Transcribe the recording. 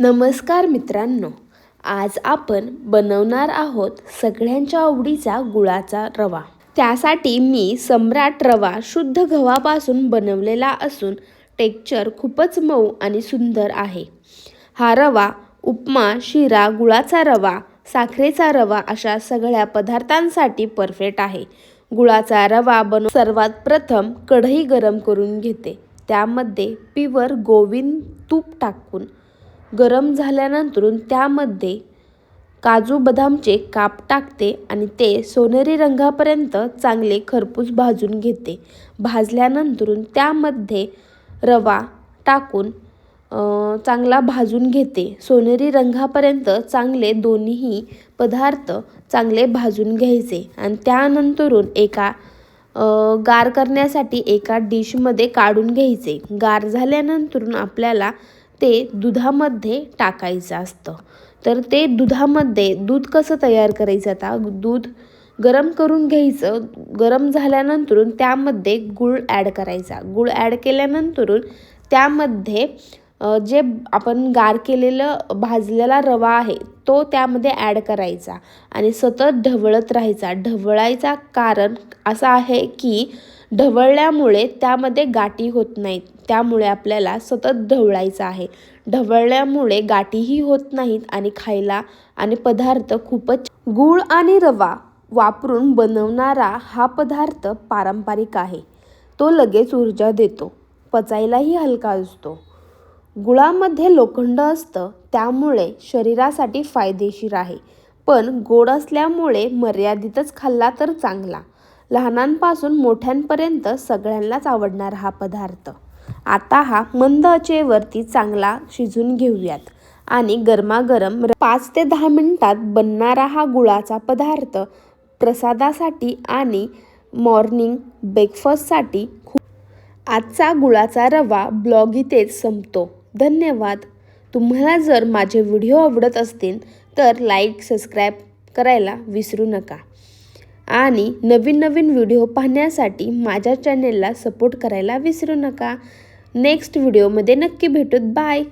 नमस्कार मित्रांनो, आज आपण बनवणार आहोत सगळ्यांच्या आवडीचा गुळाचा रवा। त्यासाठी मी सम्राट रवा शुद्ध गव्हापासून बनवलेला असून टेक्स्चर खूपच मऊ आणि सुंदर आहे। हा रवा उपमा, शिरा, गुळाचा रवा, साखरेचा रवा अशा सगळ्या पदार्थांसाठी परफेक्ट आहे। गुळाचा रवा सर्वात प्रथम कढई गरम करून घेते। त्यामध्ये प्युअर गोविंद तूप टाकून गरम झाल्यानंतर त्यामध्ये काजू बदामचे काप टाकते आणि ते सोनेरी रंगापर्यंत चांगले खरपूस भाजून घेते। भाजल्यानंतर त्यामध्ये रवा टाकून चांगला भाजून घेते। सोनेरी रंगापर्यंत चांगले दोन्ही पदार्थ चांगले भाजून घ्यायचे आणि त्यानंतर गार करण्यासाठी एका डिशमध्ये काढून घ्यायचे। गार झाल्यानंतर आपल्याला ते दुधामध्ये टाकायचं असतं। तर ते दूध कसं तयार करायचं, आता दूध गरम करून घ्यायचं। गरम झाल्यानंतर त्यामध्ये गूळ ॲड करायचा। गूळ ॲड केल्यानंतर त्यामध्ये जे आपण गार केलेलं भाजलेला रवा आहे तो त्यामध्ये ॲड करायचा आणि सतत ढवळत राहायचा। ढवळायचा कारण असं आहे की ढवळल्यामुळे त्यामध्ये गाठी होत नाहीत, त्यामुळे आपल्याला सतत ढवळायचं आहे। ढवळल्यामुळे गाठीही होत नाहीत आणि खायला आणि पदार्थ खूपच। गूळ आणि रवा वापरून बनवणारा हा पदार्थ पारंपरिक आहे। तो लगेच ऊर्जा देतो, पचायलाही हलका असतो। गुळामध्ये लोखंड असतं, त्यामुळे शरीरासाठी फायदेशीर आहे, पण गोड असल्यामुळे मर्यादितच खाल्ला तर चांगला। लहानांपासून मोठ्यांपर्यंत सगळ्यांनाच आवडणार हा पदार्थ। आता हा मंद आचेवरती चांगला शिजून घेऊयात आणि गरमागरम 5 ते 10 मिनिटात बनणारा हा गुळाचा पदार्थ प्रसादासाठी आणि मॉर्निंग ब्रेकफास्टसाठी आजचा गुळाचा रवा ब्लॉग इथेच संपतो। धन्यवाद। तुम्हाला जर माझे व्हिडिओ आवडत असतील तर लाईक, सबस्क्राईब करायला विसरू नका आणि नवीन व्हिडिओ पाहण्यासाठी माझ्या चॅनेलला सपोर्ट करायला विसरू नका। नेक्स्ट व्हिडिओमध्ये नक्की भेटूत। बाय।